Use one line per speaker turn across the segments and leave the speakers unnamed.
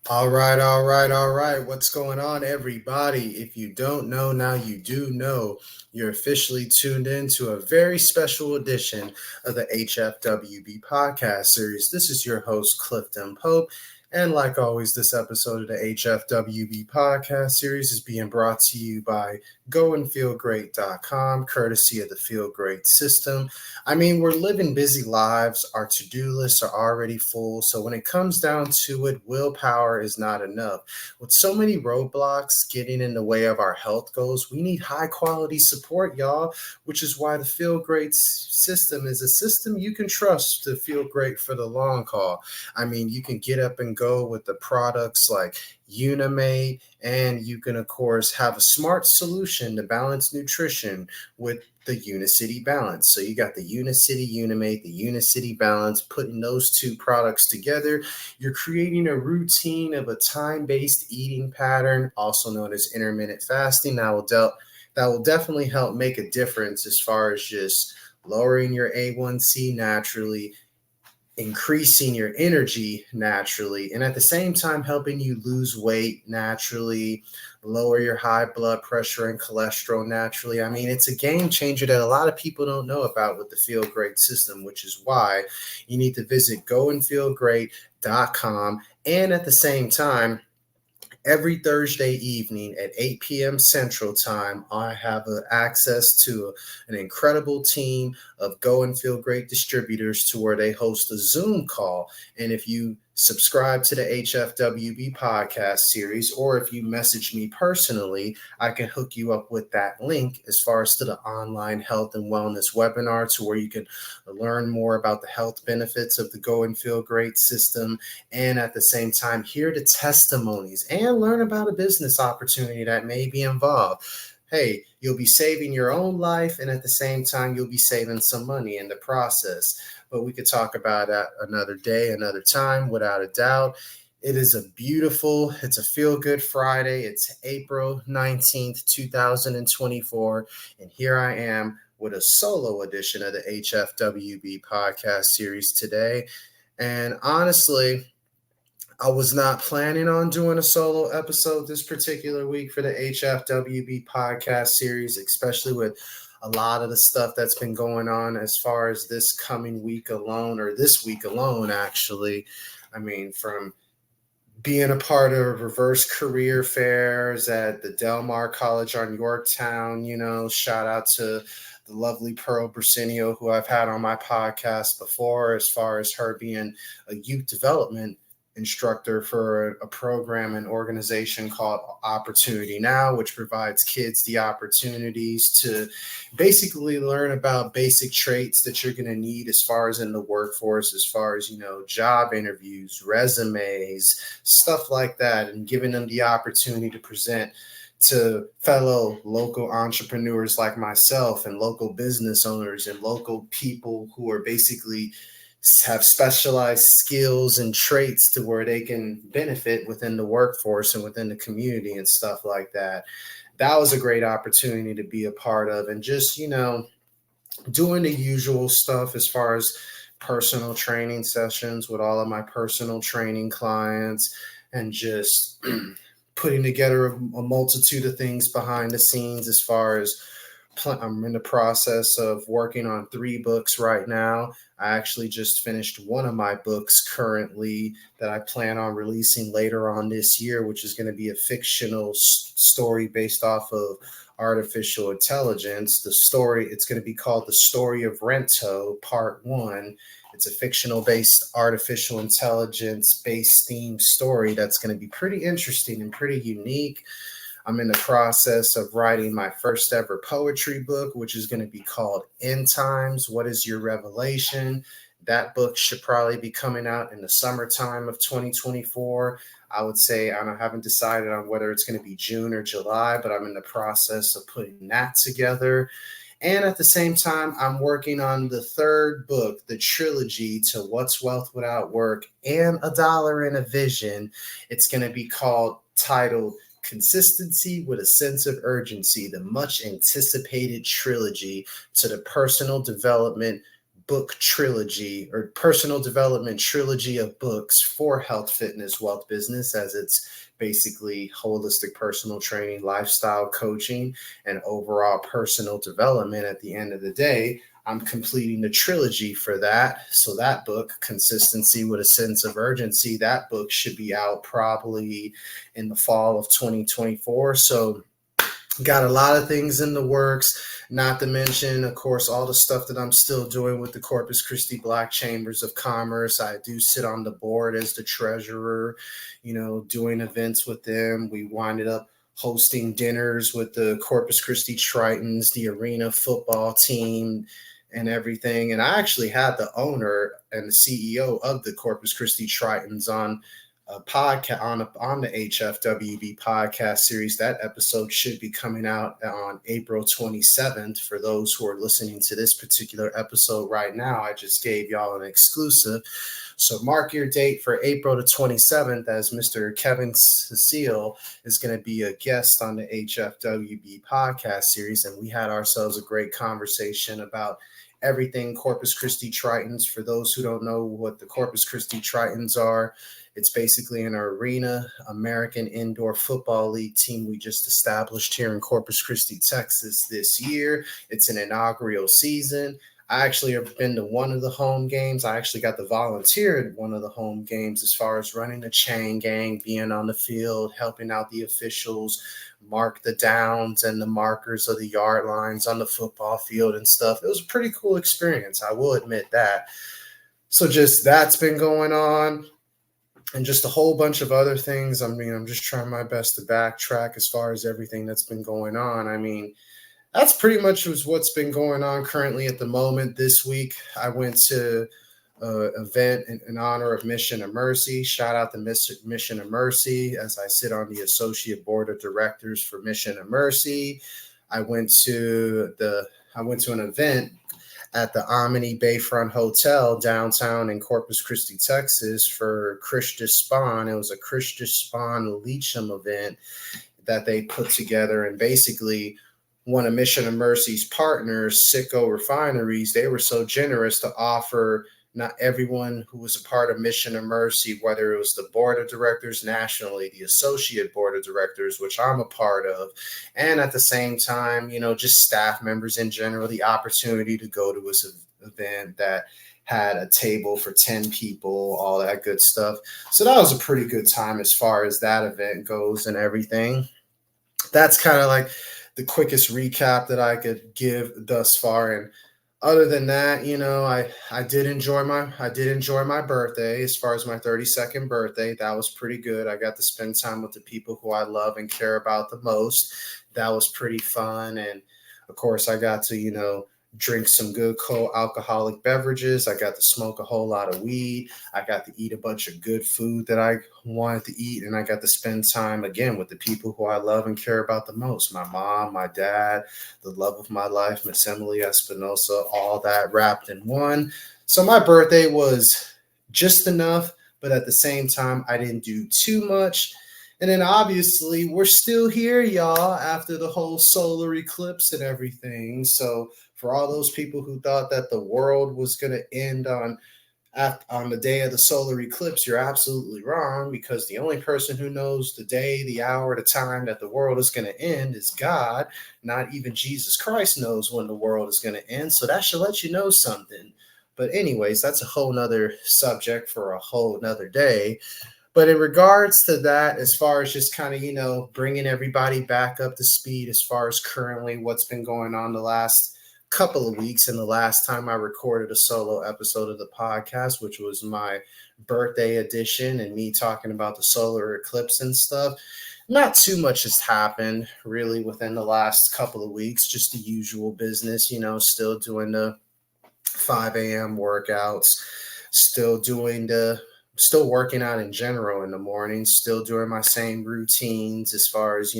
All right. What's going on, everybody? If you don't know, now you do know. You're officially tuned in to a very special edition of the HFWB Podcast Series. This is your host, Clifton Pope. And like always, this episode of the HFWB Podcast Series is being brought to you by goandfeelgreat.com, courtesy of the Feel Great system. I mean, we're living busy lives. Our to-do lists are already full. So when it comes down to it, willpower is not enough. With so many roadblocks getting in the way of our health goals, we need high quality support, y'all, which is why the Feel Great system is a system you can trust to feel great for the long haul. I mean, you can get up and go with the products like Unimate, and you can, of course, have a smart solution to balance nutrition with the Unicity Balance. So you got the Unicity Unimate, the Unicity Balance, putting those two products together. You're creating a routine of a time-based eating pattern, also known as intermittent fasting. That will definitely help make a difference as far as just lowering your A1C naturally, increasing your energy naturally, and at the same time helping you lose weight naturally, lower your high blood pressure and cholesterol naturally. I mean, it's a game changer that a lot of people don't know about with the Feel Great system, which is why you need to visit goandfeelgreat.com. And at the same time, every Thursday evening at 8 p.m. Central Time, I have access to an incredible team of Go and Feel Great distributors to where they host a Zoom call. And if you subscribe to the HFWB Podcast Series, or if you message me personally, I can hook you up with that link as far as to the online health and wellness webinar, to where you can learn more about the health benefits of the Go and Feel Great system, and at the same time hear the testimonies and learn about a business opportunity that may be involved. Hey, you'll be saving your own life, and at the same time, you'll be saving some money in the process. But we could talk about that another day, another time, without a doubt. It's a feel-good Friday. It's April 19th, 2024, and here I am with a solo edition of the HFWB Podcast Series today. And honestly, I was not planning on doing a solo episode this particular week for the HFWB Podcast Series, especially with a lot of the stuff that's been going on as far as this coming week alone, or this week alone, actually. I mean, from being a part of reverse career fairs at the Del Mar College on Yorktown, shout out to the lovely Pearl Bersenio, who I've had on my podcast before, as far as her being a youth development instructor for a program and organization called Opportunity Now, which provides kids the opportunities to basically learn about basic traits that you're going to need as far as in the workforce, as far as, job interviews, resumes, stuff like that, and giving them the opportunity to present to fellow local entrepreneurs like myself, and local business owners, and local people who are basically have specialized skills and traits to where they can benefit within the workforce and within the community and stuff like that. That was a great opportunity to be a part of, and just, doing the usual stuff as far as personal training sessions with all of my personal training clients, and just putting together a multitude of things behind the scenes. As far as I'm in the process of working on 3 books right now. I actually just finished one of my books currently that I plan on releasing later on this year, which is going to be a fictional story based off of artificial intelligence. It's going to be called The Story of Rento, Part 1. It's a fictional based artificial intelligence based theme story that's going to be pretty interesting and pretty unique. I'm in the process of writing my first ever poetry book, which is going to be called End Times. What is Your Revelation? That book should probably be coming out in the summertime of 2024. I would say I haven't decided on whether it's going to be June or July, but I'm in the process of putting that together. And at the same time, I'm working on the 3rd book, the trilogy to What's Wealth Without Work and A Dollar and a Vision. It's going to be titled Consistency with a Sense of Urgency, the much anticipated trilogy to the personal development book trilogy or personal development trilogy of books for health, fitness, wealth, business, as it's basically holistic personal training, lifestyle coaching, and overall personal development. At the end of the day, I'm completing the trilogy for that. So that book, Consistency with a Sense of Urgency, that book should be out probably in the fall of 2024. So got a lot of things in the works, not to mention, of course, all the stuff that I'm still doing with the Corpus Christi Black Chambers of Commerce. I do sit on the board as the treasurer, doing events with them. We winded up hosting dinners with the Corpus Christi Tritons, the arena football team, and everything. And I actually had the owner and the CEO of the Corpus Christi Tritons on a podcast on the HFWB Podcast Series. That episode should be coming out on April 27th. For those who are listening to this particular episode right now, I just gave y'all an exclusive. So mark your date for April the 27th, as Mr. Kevin Cecile is going to be a guest on the HFWB Podcast Series. And we had ourselves a great conversation about everything Corpus Christi Tritons. For those who don't know what the Corpus Christi Tritons are, it's basically an arena American Indoor Football League team we just established here in Corpus Christi, Texas this year. It's an inaugural season. I actually have been to one of the home games. I actually got to volunteer at one of the home games as far as running the chain gang, being on the field, helping out the officials, mark the downs and the markers of the yard lines on the football field and stuff. It was a pretty cool experience, I will admit that. So just that's been going on. And just a whole bunch of other things. I mean, I'm just trying my best to backtrack as far as everything that's been going on. I mean, that's pretty much what's been going on currently at the moment. This week, I went to an event in honor of Mission of Mercy. Shout out to Mission of Mercy, as I sit on the associate board of directors for Mission of Mercy. I went to an event at the Omni Bayfront Hotel downtown in Corpus Christi, Texas for Christus Spawn. It was a Christus Spawn Leecham event that they put together. And basically, one of Mission of Mercy's partners, Sicko Refineries, they were so generous to offer not everyone who was a part of Mission of Mercy, whether it was the board of directors nationally, the associate board of directors, which I'm a part of, and at the same time, just staff members in general, the opportunity to go to this event that had a table for 10 people, all that good stuff. So that was a pretty good time as far as that event goes and everything. That's kind of like the quickest recap that I could give thus far. And other than that, I did enjoy my birthday. As far as my 32nd birthday, that was pretty good. I got to spend time with the people who I love and care about the most. That was pretty fun. And of course, I got to, drink some good alcoholic beverages. I got to smoke a whole lot of weed. I got to eat a bunch of good food that I wanted to eat. And I got to spend time again with the people who I love and care about the most. My mom, my dad, the love of my life, Miss Emily Espinosa, all that wrapped in one. So my birthday was just enough, but at the same time, I didn't do too much. And then obviously we're still here, y'all, after the whole solar eclipse and everything. So for all those people who thought that the world was going to end on the day of the solar eclipse, you're absolutely wrong, because the only person who knows the day, the hour, the time that the world is going to end is God. Not even Jesus Christ knows when the world is going to end. So that should let you know something. But anyways, that's a whole nother subject for a whole nother day. But in regards to that, as far as just kind of, bringing everybody back up to speed as far as currently what's been going on the last couple of weeks and the last time I recorded a solo episode of the podcast, which was my birthday edition and me talking about the solar eclipse and stuff. Not too much has happened really within the last couple of weeks, just the usual business, still doing the 5 a.m. workouts, still working out in general in the morning, still doing my same routines as far as,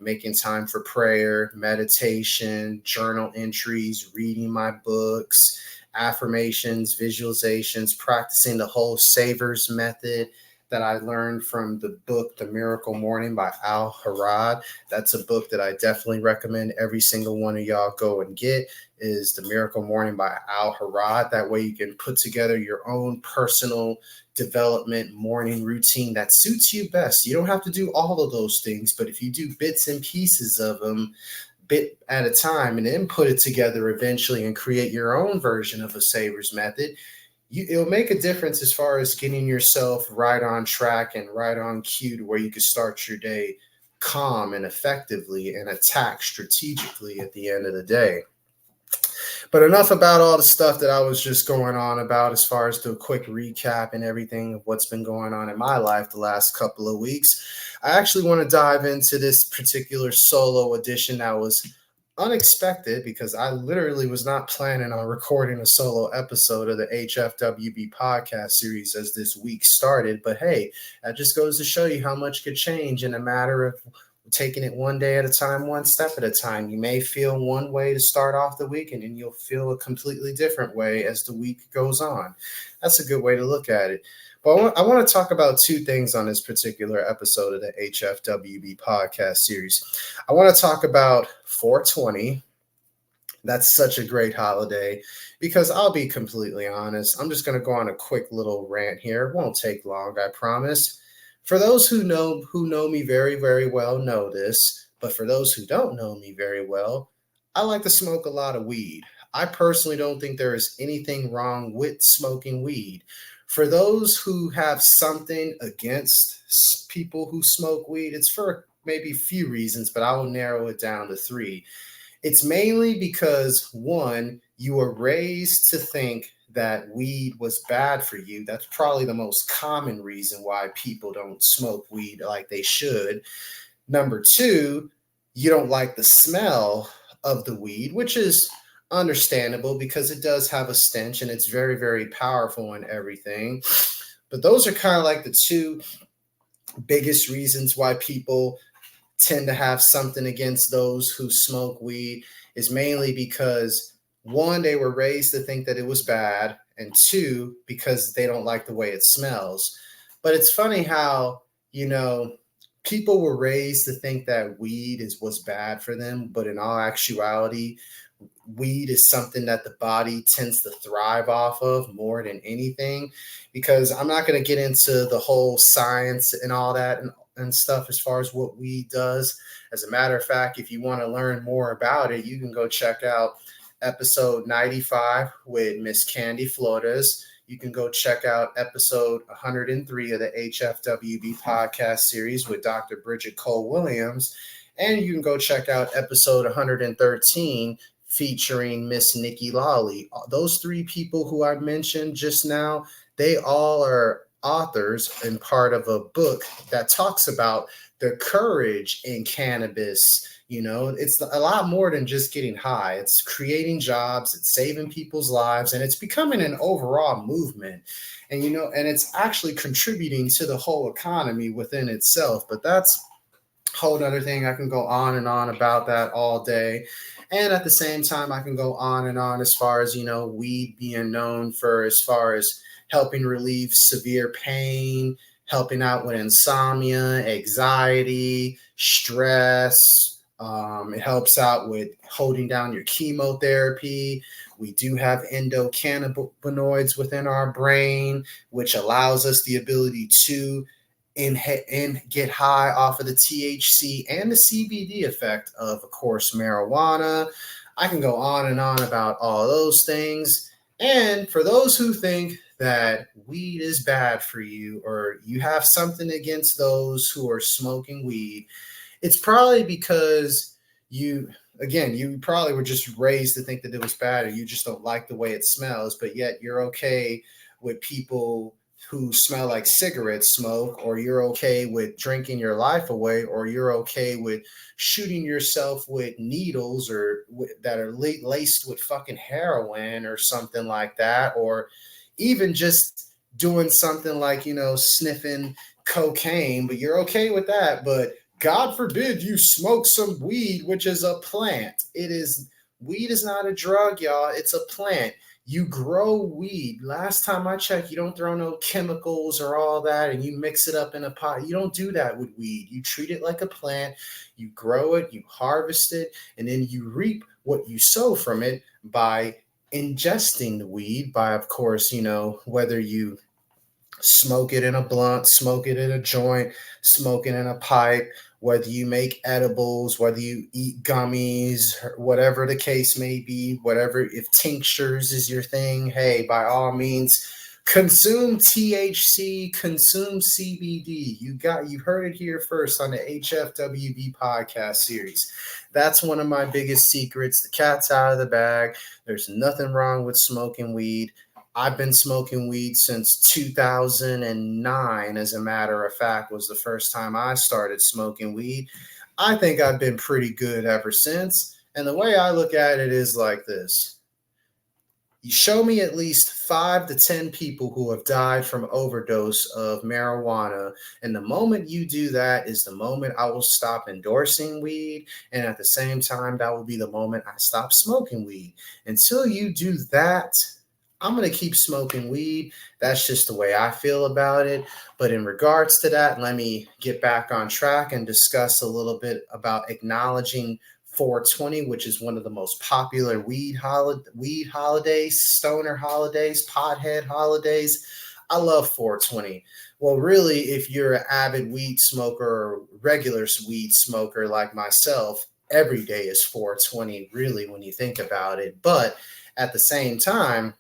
making time for prayer, meditation, journal entries, reading my books, affirmations, visualizations, practicing the whole Savers method, that I learned from the book The Miracle Morning by Al Harad. That's a book that I definitely recommend every single one of y'all go and get, is The Miracle Morning by Al Harad. That way you can put together your own personal development morning routine that suits you best. You don't have to do all of those things, but if you do bits and pieces of them, bit at a time, and then put it together eventually and create your own version of a Savers method, it'll make a difference as far as getting yourself right on track and right on cue to where you can start your day calm and effectively and attack strategically at the end of the day. But enough about all the stuff that I was just going on about as far as the quick recap and everything of what's been going on in my life the last couple of weeks. I actually want to dive into this particular solo edition that was unexpected because I literally was not planning on recording a solo episode of the HFWB Podcast Series as this week started. But hey, that just goes to show you how much could change in a matter of taking it one day at a time, one step at a time. You may feel one way to start off the week, and then you'll feel a completely different way as the week goes on. That's a good way to look at it. But I want to talk about two things on this particular episode of the HFWB Podcast Series. I want to talk about 420. That's such a great holiday because I'll be completely honest. I'm just going to go on a quick little rant here. It won't take long, I promise. For those who know me very, very well know this, but for those who don't know me very well, I like to smoke a lot of weed. I personally don't think there is anything wrong with smoking weed. For those who have something against people who smoke weed, it's for maybe a few reasons, but I will narrow it down to three. It's mainly because, one, you were raised to think that weed was bad for you. That's probably the most common reason why people don't smoke weed like they should. Number two, you don't like the smell of the weed, which is understandable because it does have a stench and it's very, very powerful and everything. But those are kind of like the two biggest reasons why people tend to have something against those who smoke weed, is mainly because, one, they were raised to think that it was bad, and two, because they don't like the way it smells. But it's funny how, people were raised to think that weed was bad for them, but in all actuality, weed is something that the body tends to thrive off of more than anything. Because I'm not going to get into the whole science and all that and stuff as far as what weed does. As a matter of fact, if you want to learn more about it, you can go check out episode 95 with Miss Candy Flores. You can go check out episode 103 of the HFWB Podcast Series with Dr. Bridget Cole Williams. And you can go check out episode 113 featuring Miss Nikki Lawley. Those three people who I mentioned just now, they all are authors and part of a book that talks about the courage in cannabis. It's a lot more than just getting high. It's creating jobs, it's saving people's lives, and it's becoming an overall movement. And, and it's actually contributing to the whole economy within itself. But that's a whole other thing. I can go on and on about that all day. And at the same time, I can go on and on as far as, weed being known for as far as helping relieve severe pain, helping out with insomnia, anxiety, stress. It helps out with holding down your chemotherapy. We do have endocannabinoids within our brain, which allows us the ability to get high off of the THC and the CBD effect of course, marijuana. I can go on and on about all those things. And for those who think that weed is bad for you, or you have something against those who are smoking weed, it's probably because you probably were just raised to think that it was bad, or you just don't like the way it smells, but yet you're okay with people who smell like cigarette smoke, or you're okay with drinking your life away, or you're okay with shooting yourself with needles or that are laced with fucking heroin or something like that, or even just doing something like, sniffing cocaine, but you're okay with that. But God forbid you smoke some weed, which is a plant. Weed is not a drug, y'all. It's a plant. You grow weed. Last time I checked, you don't throw no chemicals or all that and you mix it up in a pot. You don't do that with weed. You treat it like a plant. You grow it, you harvest it, and then you reap what you sow from it by ingesting the weed, by, of course, whether you smoke it in a blunt, smoke it in a joint, smoke it in a pipe, whether you make edibles, whether you eat gummies, whatever the case may be, whatever, if tinctures is your thing, hey, by all means, consume THC, consume CBD. You heard it here first on the HFWB Podcast Series. That's one of my biggest secrets. The cat's out of the bag. There's nothing wrong with smoking weed. I've been smoking weed since 2009, as a matter of fact, was the first time I started smoking weed. I think I've been pretty good ever since. And the way I look at it is like this. You show me at least 5 to 10 people who have died from overdose of marijuana. And the moment you do that is the moment I will stop endorsing weed. And at the same time, that will be the moment I stop smoking weed. Until you do that, I'm going to keep smoking weed. That's just the way I feel about it. But in regards to that, let me get back on track and discuss a little bit about acknowledging 420, which is one of the most popular weed holidays, stoner holidays, pothead holidays. I love 420. Well, really, if you're an avid weed smoker or regular weed smoker like myself, every day is 420, really, when you think about it. But at the same time,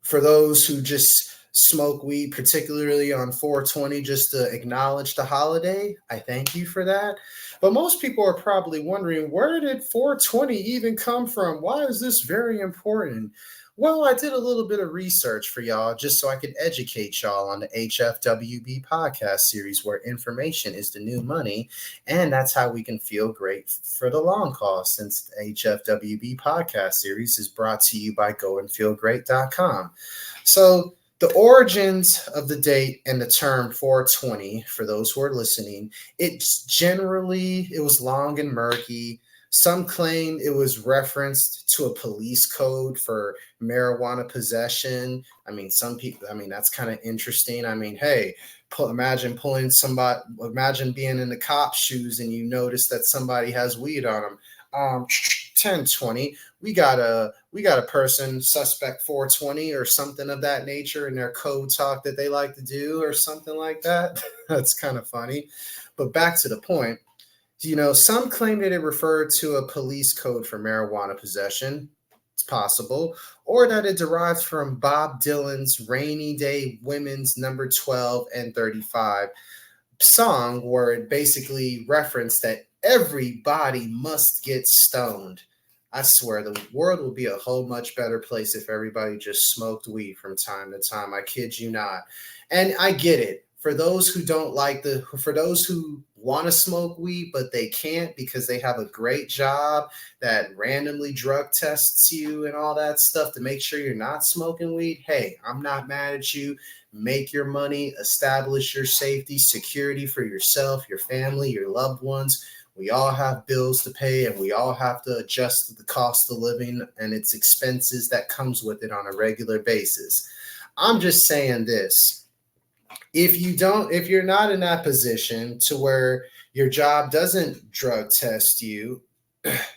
for those who just smoke weed, particularly on 420, just to acknowledge the holiday, I thank you for that. But most people are probably wondering, where did 420 even come from? Why is this very important? Well, I did a little bit of research for y'all just so I could educate y'all on the HFWB Podcast Series, where information is the new money. And that's how we can feel great for the long haul, since the HFWB Podcast Series is brought to you by goandfeelgreat.com. So the origins of the date and the term 420, for those who are listening, it was long and murky. Some claim it was referenced to a police code for marijuana possession. Some people, that's kind of interesting. Hey, imagine being in the cop's shoes and you notice that somebody has weed on them. 1020, we got a person, suspect 420 or something of that nature in their code talk that they like to do or something like that. That's kind of funny. But back to the point. Some claim that it referred to a police code for marijuana possession. It's possible. Or that it derives from Bob Dylan's Rainy Day Women's number 12 and 35 song, where it basically referenced that everybody must get stoned. I swear the world would be a whole much better place if everybody just smoked weed from time to time. I kid you not. And I get it. For those who for those who want to smoke weed, but they can't because they have a great job that randomly drug tests you and all that stuff to make sure you're not smoking weed. Hey, I'm not mad at you. Make your money, establish your safety, security for yourself, your family, your loved ones. We all have bills to pay and we all have to adjust to the cost of living and its expenses that comes with it on a regular basis. I'm just saying this. If you're not in that position to where your job doesn't drug test you, if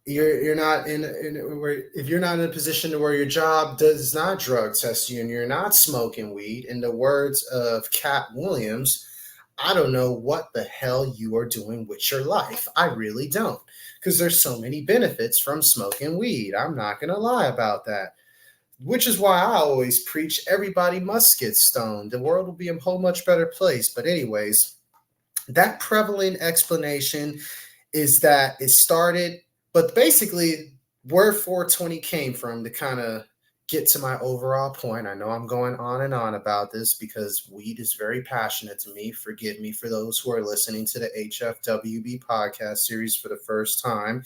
you're not in a position to where your job does not drug test you and you're not smoking weed, in the words of Cat Williams, I don't know what the hell you are doing with your life. I really don't, because there's so many benefits from smoking weed. I'm not going to lie about that. Which is why I always preach everybody must get stoned. The world will be a whole much better place. But anyways, that prevalent explanation is that it started, but basically where 420 came from, to kind of get to my overall point. I know I'm going on and on about this because weed is very passionate to me. Forgive me for those who are listening to the HFWB Podcast Series for the first time.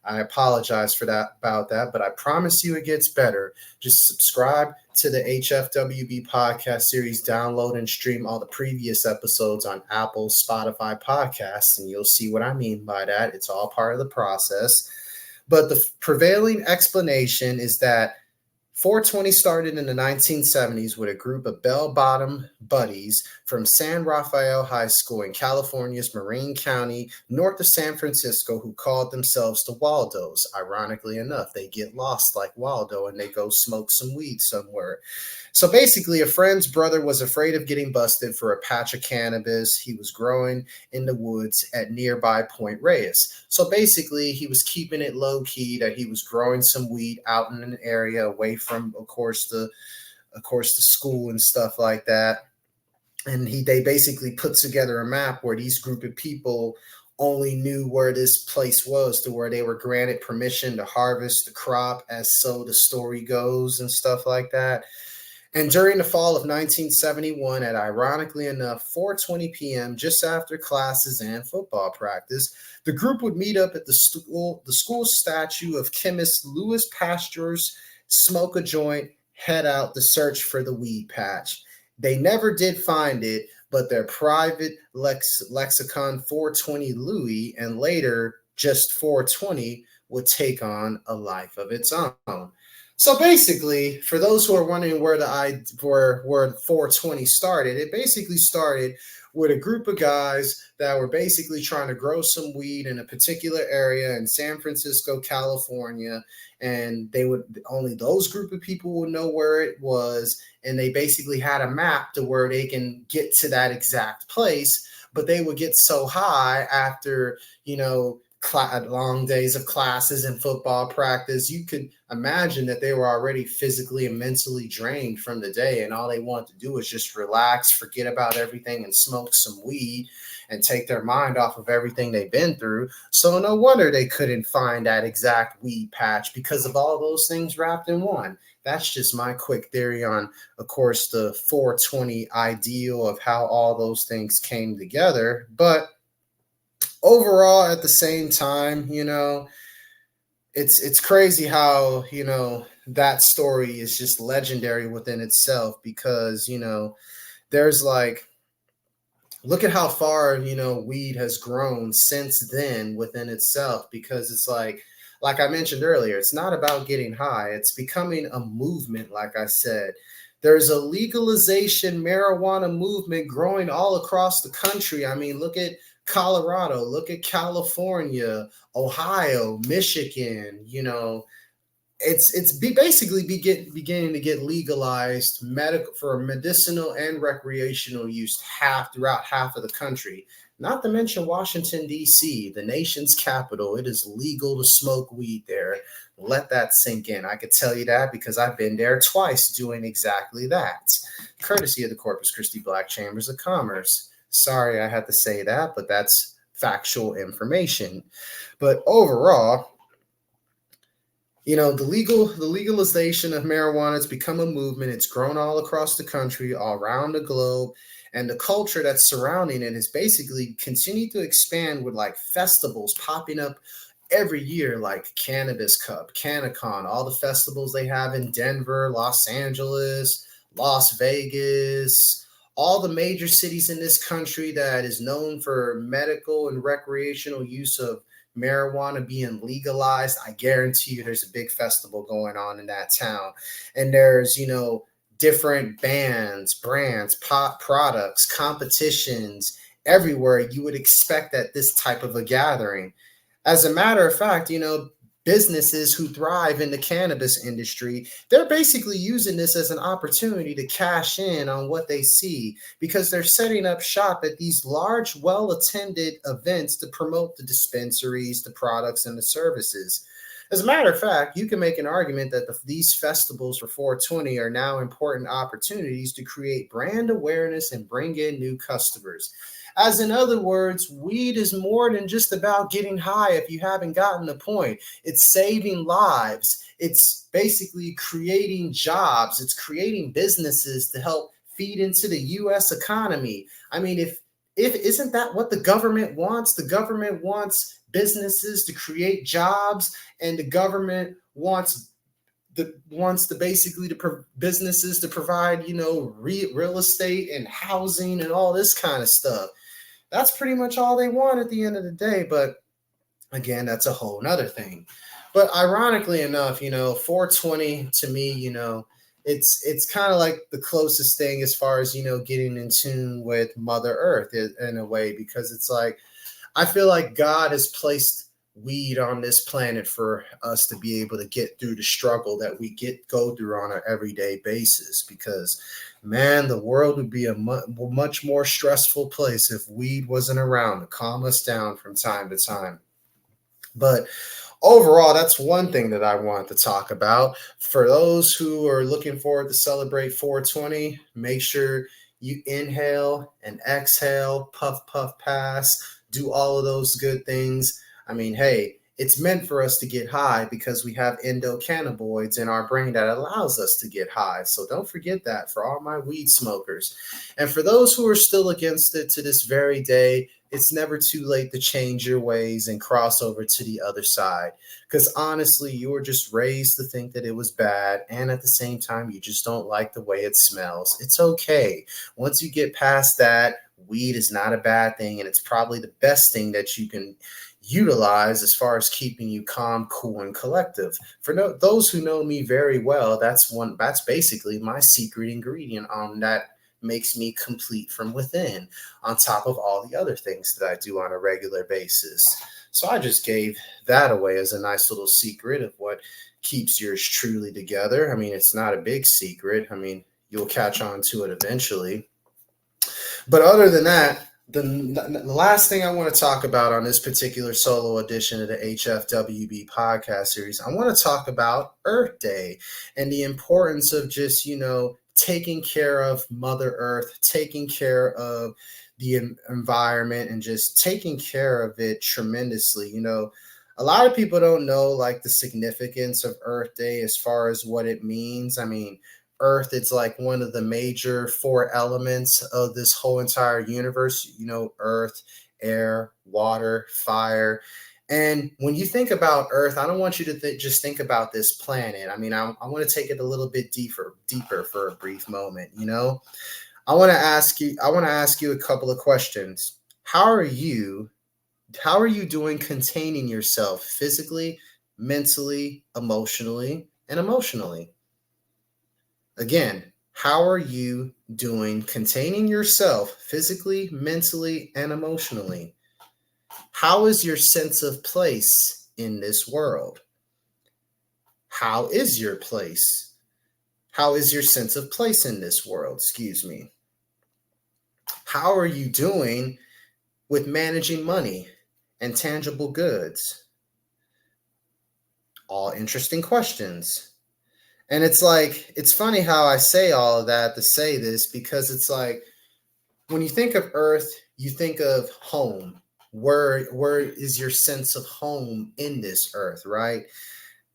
I apologize about that, but I promise you it gets better. Just subscribe to the HFWB Podcast Series, download and stream all the previous episodes on Apple, Spotify podcasts, and you'll see what I mean by that. It's all part of the process. But the prevailing explanation is that 420 started in the 1970s with a group of bell-bottom buddies from San Rafael High School in California's Marin County, north of San Francisco, who called themselves the Waldos. Ironically enough, they get lost like Waldo and they go smoke some weed somewhere. So basically, a friend's brother was afraid of getting busted for a patch of cannabis he was growing in the woods at nearby Point Reyes. So basically, he was keeping it low key that he was growing some weed out in an area away from, of course, the school and stuff like that. And they basically put together a map where these group of people only knew where this place was, to where they were granted permission to harvest the crop, as so the story goes and stuff like that. And during the fall of 1971, at ironically enough 4:20 p.m., just after classes and football practice, the group would meet up at the school statue of chemist Louis Pasteur's, smoke a joint, head out to search for the weed patch. They never did find it, but their private lexicon 420 Louis, and later just 420, would take on a life of its own. So basically, for those who are wondering where 420 started, it basically started with a group of guys that were basically trying to grow some weed in a particular area in San Francisco, California, and only those group of people would know where it was, and they basically had a map to where they can get to that exact place, but they would get so high after, long days of classes and football practice, you could imagine that they were already physically and mentally drained from the day, and all they want to do is just relax, forget about everything, and smoke some weed and take their mind off of everything they've been through. So no wonder they couldn't find that exact weed patch, because of all those things wrapped in one. That's just my quick theory on, of course, the 420 ideal of how all those things came together. But overall, at the same time, it's crazy how, that story is just legendary within itself, because, there's look at how far, weed has grown since then within itself, because it's like I mentioned earlier, it's not about getting high. It's becoming a movement, like I said. There's a legalization marijuana movement growing all across the country. I mean, look at Colorado, look at California, Ohio, Michigan. It's basically beginning to get legalized for medicinal and recreational use throughout half of the country. Not to mention Washington, D.C., the nation's capital. It is legal to smoke weed there. Let that sink in. I could tell you that because I've been there twice doing exactly that, courtesy of the Corpus Christi Black Chambers of Commerce. Sorry I had to say that, but that's factual information. But overall, the legalization of marijuana has become a movement. It's grown all across the country, all around the globe. And the culture that's surrounding it has basically continued to expand with festivals popping up every year, like Cannabis Cup, CannaCon, all the festivals they have in Denver, Los Angeles, Las Vegas, all the major cities in this country that is known for medical and recreational use of marijuana being legalized. I guarantee you there's a big festival going on in that town. And there's, different bands, brands, pop products, competitions everywhere you would expect at this type of a gathering. As a matter of fact, businesses who thrive in the cannabis industry, they're basically using this as an opportunity to cash in on what they see, because they're setting up shop at these large, well-attended events to promote the dispensaries, the products, and the services. As a matter of fact, you can make an argument that these festivals for 420 are now important opportunities to create brand awareness and bring in new customers. As in other words, weed is more than just about getting high if you haven't gotten the point. It's saving lives. It's basically creating jobs. It's creating businesses to help feed into the U.S. economy. I mean, if isn't that what the government wants? The government wants businesses to create jobs, and the government wants businesses to provide, real estate and housing and all this kind of stuff. That's pretty much all they want at the end of the day. But again, that's a whole nother thing. But ironically enough, 420 to me, it's kind of like the closest thing as far as, getting in tune with Mother Earth in a way, because it's like I feel like God has placed weed on this planet for us to be able to get through the struggle that we go through on an everyday basis. Because, man, the world would be a much more stressful place if weed wasn't around to calm us down from time to time. But overall, that's one thing that I want to talk about. For those who are looking forward to celebrate 420, make sure you inhale and exhale, puff, puff, pass, do all of those good things. I mean, hey, it's meant for us to get high because we have endocannabinoids in our brain that allows us to get high. So don't forget that for all my weed smokers. And for those who are still against it to this very day, it's never too late to change your ways and cross over to the other side. Because honestly, you were just raised to think that it was bad. And at the same time, you just don't like the way it smells. It's okay. Once you get past that, weed is not a bad thing. And it's probably the best thing that you can utilize as far as keeping you calm, cool, and collective. For those who know me very well, that's basically my secret ingredient on that makes me complete from within, on top of all the other things that I do on a regular basis. So I just gave that away as a nice little secret of what keeps yours truly together. I mean, it's not a big secret. I mean, you'll catch on to it eventually. But other than that, the last thing I want to talk about on this particular solo edition of the HFWB Podcast Series, I want to talk about Earth Day and the importance of just, taking care of Mother Earth, taking care of the environment, and just taking care of it tremendously. A lot of people don't know like the significance of Earth Day as far as what it means. I mean, Earth, it's like one of the major four elements of this whole entire universe, earth, air, water, fire. And when you think about Earth, I don't want you to just think about this planet. I mean, I want to take it a little bit deeper for a brief moment. I want to ask you a couple of questions. How are you doing containing yourself physically, mentally, emotionally, and emotionally? Again, how are you doing containing yourself physically, mentally, and emotionally? How is your sense of place in this world? How is your place? How is your sense of place in this world? Excuse me. How are you doing with managing money and tangible goods? All interesting questions. And it's funny how I say all of that to say this, because it's like, when you think of Earth, you think of home. Where is your sense of home in this earth, right?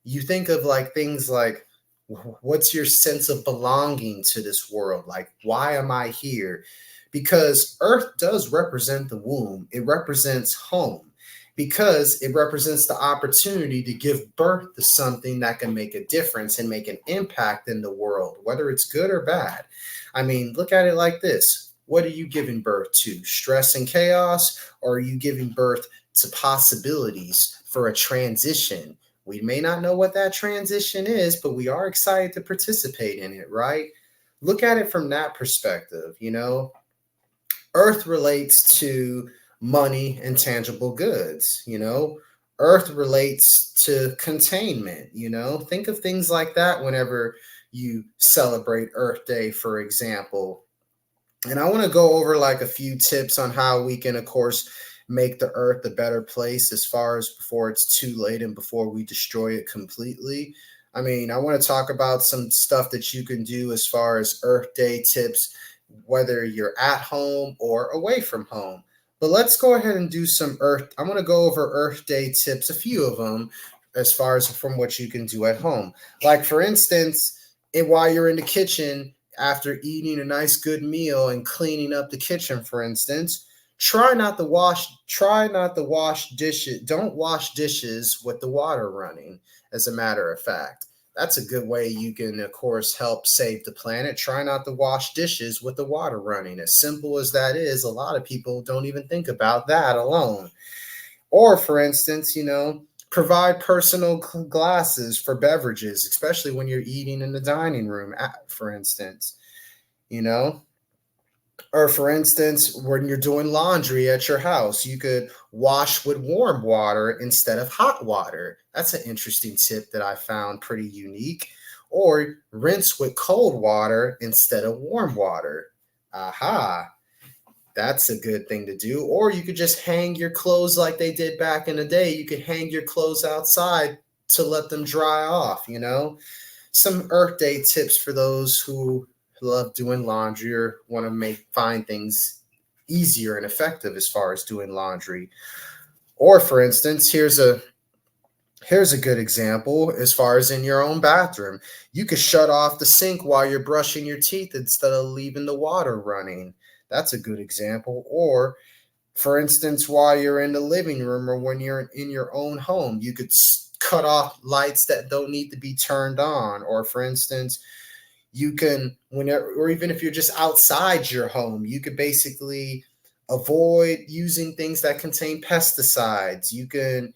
You think of like things like, what's your sense of belonging to this world? Like, why am I here? Because Earth does represent the womb. It represents home, because it represents the opportunity to give birth to something that can make a difference and make an impact in the world, whether it's good or bad. I mean, look at it like this. What are you giving birth to? Stress and chaos? Or are you giving birth to possibilities for a transition? We may not know what that transition is, but we are excited to participate in it, right? Look at it from that perspective. Earth relates to money and tangible goods. Earth relates to containment. Think of things like that whenever you celebrate Earth Day, for example. And I want to go over like a few tips on how we can, of course, make the earth a better place as far as before it's too late and before we destroy it completely. I mean, I want to talk about some stuff that you can do as far as Earth Day tips, whether you're at home or away from home. But let's go ahead and do some I want to go over Earth Day tips, a few of them, as far as from what you can do at home. Like, for instance, while you're in the kitchen, after eating a nice good meal and cleaning up the kitchen, for instance, try not to wash dishes. Don't wash dishes with the water running, as a matter of fact. That's a good way you can, of course, help save the planet. Try not to wash dishes with the water running. As simple as that is, a lot of people don't even think about that alone. Or, for instance, Provide personal glasses for beverages, especially when you're eating in the dining room, for instance, you know? Or for instance, when you're doing laundry at your house, you could wash with warm water instead of hot water. That's an interesting tip that I found pretty unique. Or rinse with cold water instead of warm water. Aha, that's a good thing to do. Or you could just hang your clothes like they did back in the day. You could hang your clothes outside to let them dry off, Some Earth Day tips for those who love doing laundry or want to find things easier and effective as far as doing laundry. Or for instance, here's a good example as far as in your own bathroom. You could shut off the sink while you're brushing your teeth instead of leaving the water running. That's a good example. Or for instance, while you're in the living room or when you're in your own home, you could cut off lights that don't need to be turned on. Or for instance, you can, whenever, or even if you're just outside your home, you could basically avoid using things that contain pesticides. You can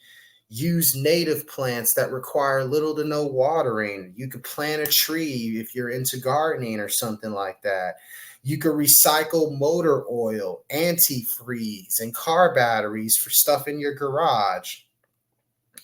use native plants that require little to no watering. You could plant a tree if you're into gardening or something like that. You could recycle motor oil, antifreeze, and car batteries for stuff in your garage.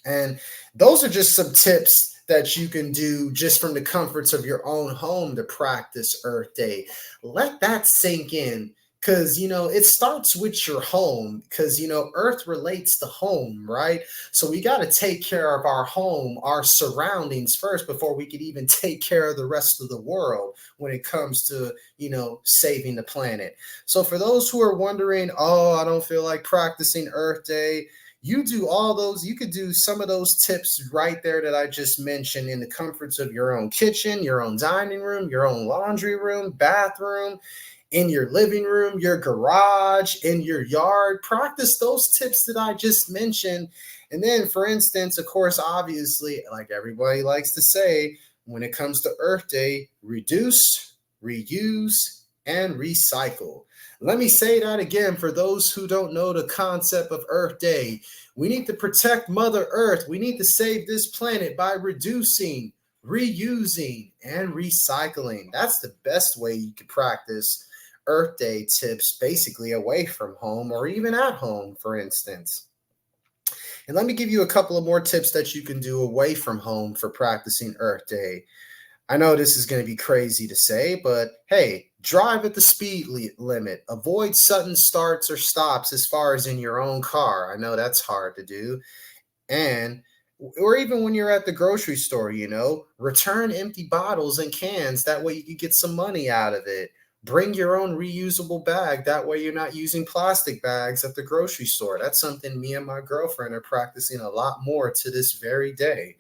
And those are just some tips that you can do just from the comforts of your own home to practice Earth Day. Let that sink in because, it starts with your home because, Earth relates to home, right? So we got to take care of our home, our surroundings first before we could even take care of the rest of the world when it comes to, saving the planet. So for those who are wondering, I don't feel like practicing Earth Day, you do all those, you could do some of those tips right there that I just mentioned in the comforts of your own kitchen, your own dining room, your own laundry room, bathroom, in your living room, your garage, in your yard. Practice those tips that I just mentioned. And then, for instance, of course, obviously, like everybody likes to say, when it comes to Earth Day, reduce, reuse, and recycle. Let me say that again for those who don't know the concept of Earth Day. We need to protect Mother Earth. We need to save this planet by reducing, reusing, and recycling. That's the best way you can practice Earth Day tips basically away from home or even at home, for instance. And let me give you a couple of more tips that you can do away from home for practicing Earth Day. I know this is going to be crazy to say, but hey, drive at the speed limit. Avoid sudden starts or stops as far as in your own car. I know that's hard to do. Or even when you're at the grocery store, return empty bottles and cans. That way you can get some money out of it. Bring your own reusable bag. That way you're not using plastic bags at the grocery store. That's something me and my girlfriend are practicing a lot more to this very day.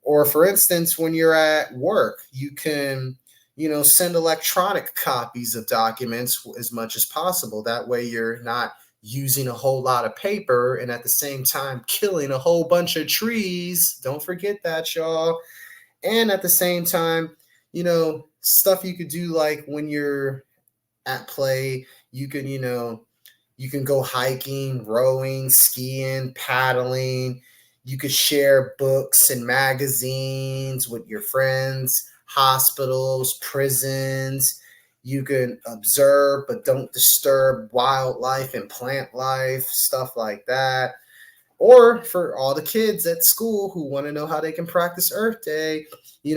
Or for instance, when you're at work, you can, send electronic copies of documents as much as possible. That way you're not using a whole lot of paper and at the same time killing a whole bunch of trees. Don't forget that, y'all. And at the same time, stuff you could do like when you're at play, you can go hiking, rowing, skiing, paddling. You could share books and magazines with your friends, hospitals, prisons. You can observe but don't disturb wildlife and plant life, stuff like that. Or for all the kids at school who want to know how they can practice Earth Day, you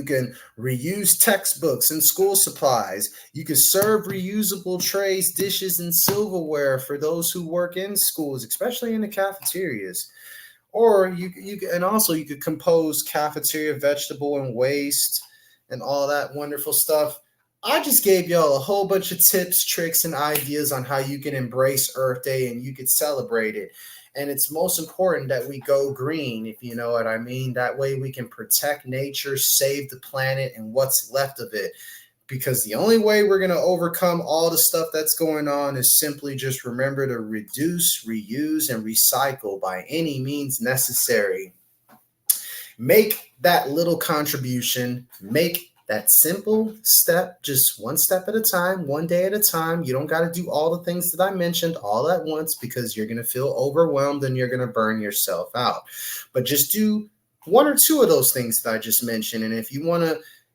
can reuse textbooks and school supplies. You can serve reusable trays, dishes, and silverware for those who work in schools, especially in the cafeterias. Or you could compose cafeteria vegetable and waste and all that wonderful stuff. I just gave y'all a whole bunch of tips, tricks, and ideas on how you can embrace Earth Day and you could celebrate it. And it's most important that we go green, if you know what I mean. That way we can protect nature, save the planet and what's left of it. Because the only way we're going to overcome all the stuff that's going on is simply just remember to reduce, reuse, and recycle by any means necessary. Make that little contribution. Make that simple step, just one step at a time, one day at a time. You don't got to do all the things that I mentioned all at once because you're going to feel overwhelmed and you're going to burn yourself out. But just do one or two of those things that I just mentioned. And if you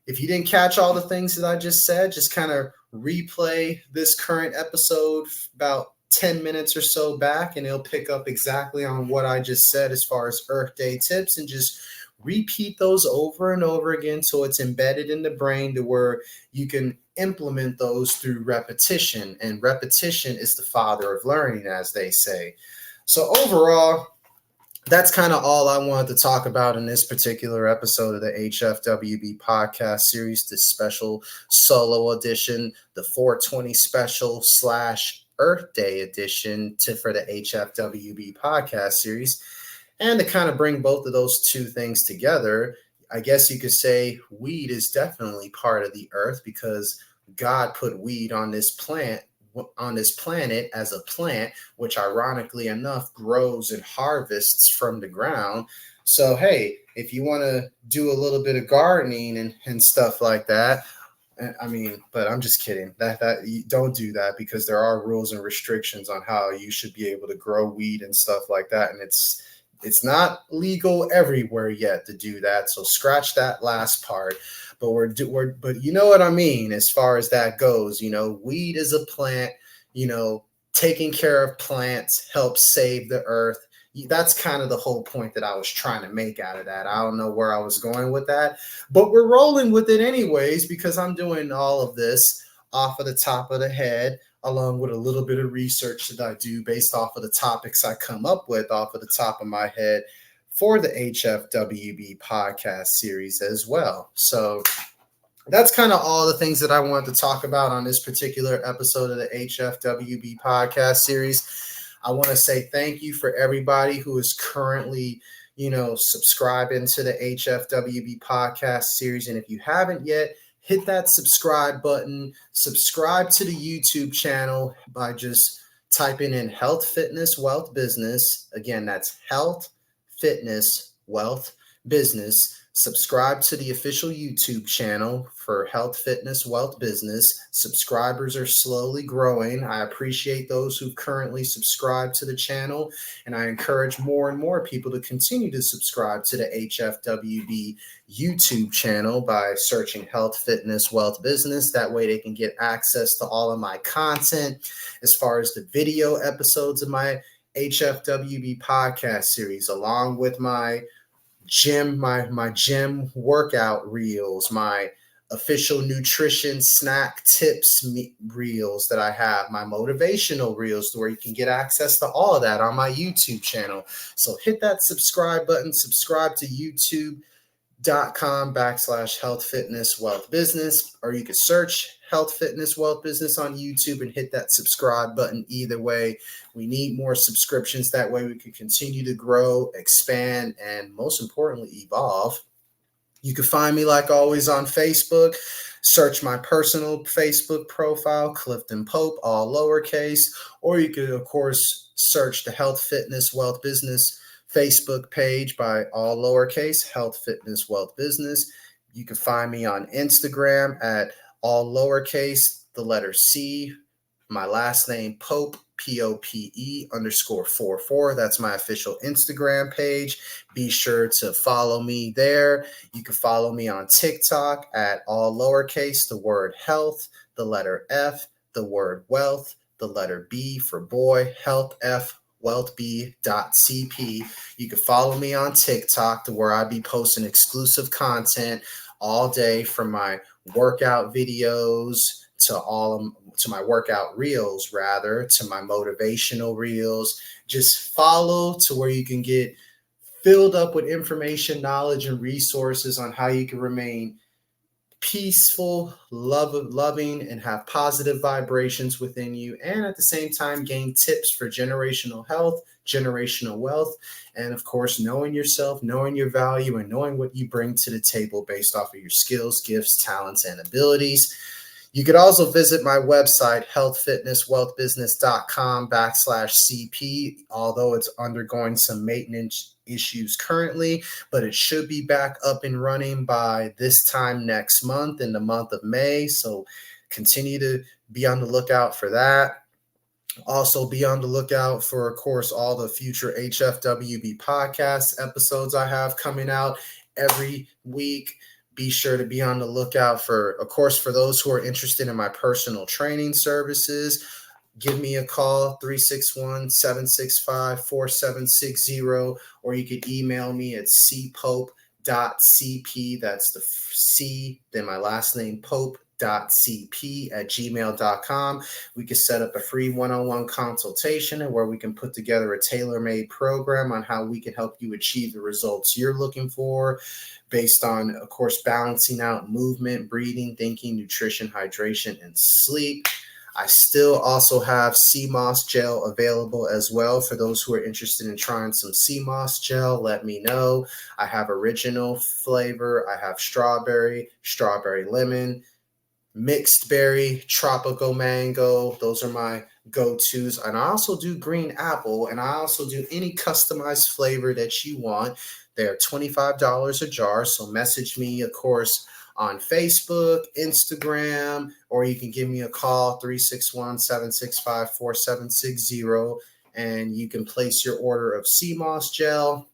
didn't catch all the things that I just said, just kind of replay this current episode about 10 minutes or so back, and it'll pick up exactly on what I just said as far as Earth Day tips, and just repeat those over and over again so it's embedded in the brain to where you can implement those through repetition. And repetition is the father of learning, as they say. So overall, that's kind of all I wanted to talk about in this particular episode of the HFWB Podcast Series, this special solo edition, the 420 special / Earth Day edition for the HFWB Podcast Series. And to kind of bring both of those two things together, I guess you could say weed is definitely part of the earth because God put weed on this planet as a plant, which ironically enough grows and harvests from the ground. So, hey, if you want to do a little bit of gardening and stuff like that, I mean, but I'm just kidding. That you don't do that because there are rules and restrictions on how you should be able to grow weed and stuff like that. And it's not legal everywhere yet to do that. So scratch that last part. But but you know what I mean as far as that goes. Weed is a plant. Taking care of plants helps save the earth. That's kind of the whole point that I was trying to make out of that. I don't know where I was going with that, but we're rolling with it anyways because I'm doing all of this off of the top of the head, along with a little bit of research that I do based off of the topics I come up with off of the top of my head for the HFWB Podcast Series as well. So that's kind of all the things that I wanted to talk about on this particular episode of the HFWB Podcast Series. I want to say thank you for everybody who is currently, subscribing to the HFWB Podcast Series. And if you haven't yet, hit that subscribe button. Subscribe to the YouTube channel by just typing in Health, Fitness, Wealth, Business. Again, that's Health, Fitness, Wealth, Business. Subscribe to the official YouTube channel for Health, Fitness, Wealth, Business. Subscribers are slowly growing. I appreciate those who currently subscribe to the channel, and I encourage more and more people to continue to subscribe to the HFWB YouTube channel by searching Health, Fitness, Wealth, Business. That way they can get access to all of my content as far as the video episodes of my HFWB podcast series, along with my gym workout reels, my official nutrition snack tips reels that I have, my motivational reels, where you can get access to all of that on my YouTube channel. So hit that subscribe button, subscribe to youtube.com/health, fitness, wealth, business, or you can search Health, Fitness, Wealth, Business on YouTube and hit that subscribe button. Either way, we need more subscriptions. That way we can continue to grow, expand, and most importantly, evolve. You can find me, like always, on Facebook. Search my personal Facebook profile, Clifton Pope, all lowercase, or you could, of course, search the Health, Fitness, Wealth, Business Facebook page by all lowercase, Health, Fitness, Wealth, Business. You can find me on Instagram at all lowercase, the letter C, my last name, Pope, POPE_44. That's my official Instagram page. Be sure to follow me there. You can follow me on TikTok at all lowercase, the word health, the letter F, the word wealth, the letter B for boy, health F, wealthb.cp. You can follow me on TikTok to where I be posting exclusive content all day, from my workout videos to my workout reels, to my motivational reels. Just follow to where you can get filled up with information, knowledge, and resources on how you can remain peaceful, loving, and have positive vibrations within you, and at the same time gain tips for generational health, generational wealth, and of course knowing yourself, knowing your value, and knowing what you bring to the table based off of your skills, gifts, talents, and abilities. You could also visit my website, healthfitnesswealthbusiness.com/CP, although it's undergoing some maintenance issues currently, but it should be back up and running by this time next month, in the month of May. So continue to be on the lookout for that. Also, be on the lookout for, of course, all the future HFWB podcast episodes I have coming out every week. Be sure to be on the lookout for, of course, for those who are interested in my personal training services. Give me a call, 361-765-4760, or you could email me at cpope.cp. That's the C, then my last name, pope.cp@gmail.com. We can set up a free one-on-one consultation and where we can put together a tailor-made program on how we can help you achieve the results you're looking for based on, of course, balancing out movement, breathing, thinking, nutrition, hydration, and sleep. I still also have sea moss gel available as well. For those who are interested in trying some sea moss gel, let me know. I have original flavor. I have strawberry lemon, mixed berry, tropical mango. Those are my go-tos. And I also do green apple, and I also do any customized flavor that you want. They're $25 a jar. So message me, of course, on Facebook, Instagram, or you can give me a call, 361-765-4760, and you can place your order of sea moss gel.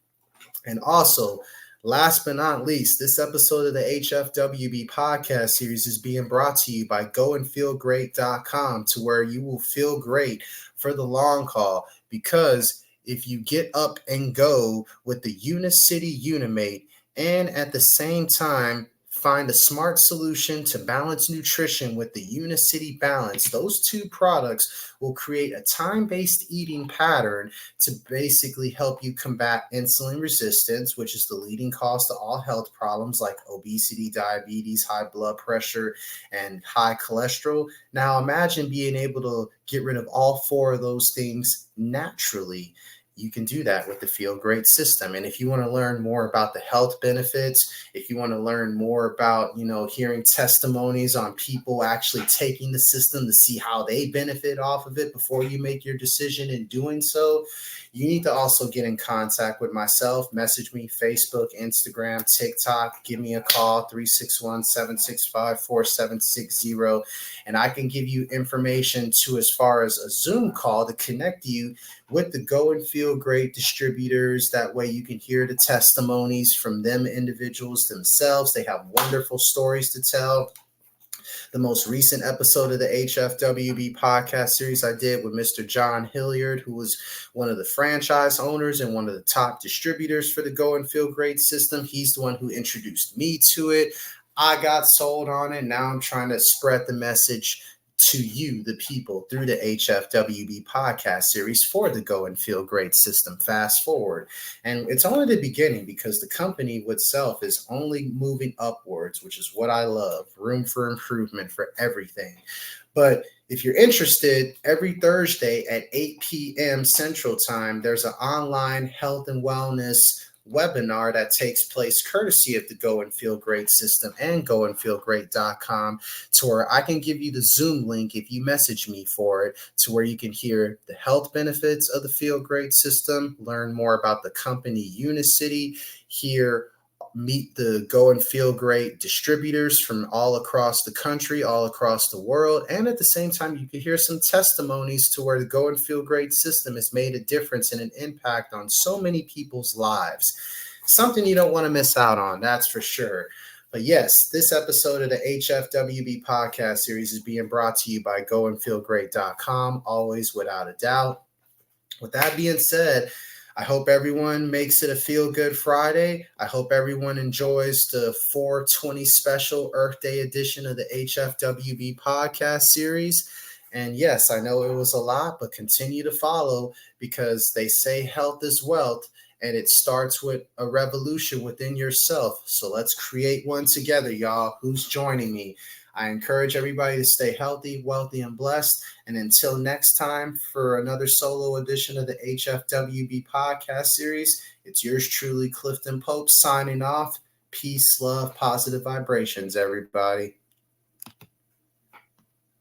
And also, last but not least, this episode of the HFWB Podcast Series is being brought to you by goandfeelgreat.com, to where you will feel great for the long haul, because if you get up and go with the Unicity Unimate and at the same time find a smart solution to balance nutrition with the Unicity Balance, those two products will create a time-based eating pattern to basically help you combat insulin resistance, which is the leading cause to all health problems like obesity, diabetes, high blood pressure, and high cholesterol. Now imagine being able to get rid of all four of those things naturally. You can do that with the Feel Great system. And if you want to learn more about the health benefits, if you want to learn more about, hearing testimonies on people actually taking the system to see how they benefit off of it before you make your decision in doing so, you need to also get in contact with myself. Message me, Facebook, Instagram, TikTok. Give me a call, 361-765-4760. And I can give you information to as far as a Zoom call to connect you with the Go and Feel Great distributors. That way you can hear the testimonies from them individuals themselves. They have wonderful stories to tell. The most recent episode of the HFWB Podcast Series I did with Mr. John Hilliard, who was one of the franchise owners and one of the top distributors for the Go and Feel Great system. He's the one who introduced me to it. I got sold on it. Now I'm trying to spread the message to you, the people, through the HFWB Podcast Series for the Go and Feel Great system. Fast forward. And it's only the beginning, because the company itself is only moving upwards, which is what I love. Room for improvement for everything. But if you're interested, every Thursday at 8 p.m. Central Time, there's an online health and wellness webinar that takes place courtesy of the Go and Feel Great system and goandfeelgreat.com, to where I can give you the Zoom link if you message me for it, to where you can hear the health benefits of the Feel Great system, learn more about the company Unicity, meet the Go and Feel Great distributors from all across the country, all across the world. And at the same time, you can hear some testimonies to where the Go and Feel Great system has made a difference and an impact on so many people's lives. Something you don't want to miss out on, that's for sure. But yes, this episode of the HFWB Podcast Series is being brought to you by goandfeelgreat.com, always without a doubt. With that being said, I hope everyone makes it a Feel Good Friday. I hope everyone enjoys the 420 special Earth Day edition of the HFWB Podcast Series. And yes, I know it was a lot, but continue to follow, because they say health is wealth, and it starts with a revolution within yourself. So let's create one together, y'all. Who's joining me? I encourage everybody to stay healthy, wealthy, and blessed. And until next time for another solo edition of the HFWB Podcast Series, it's yours truly, Clifton Pope, signing off. Peace, love, positive vibrations, everybody.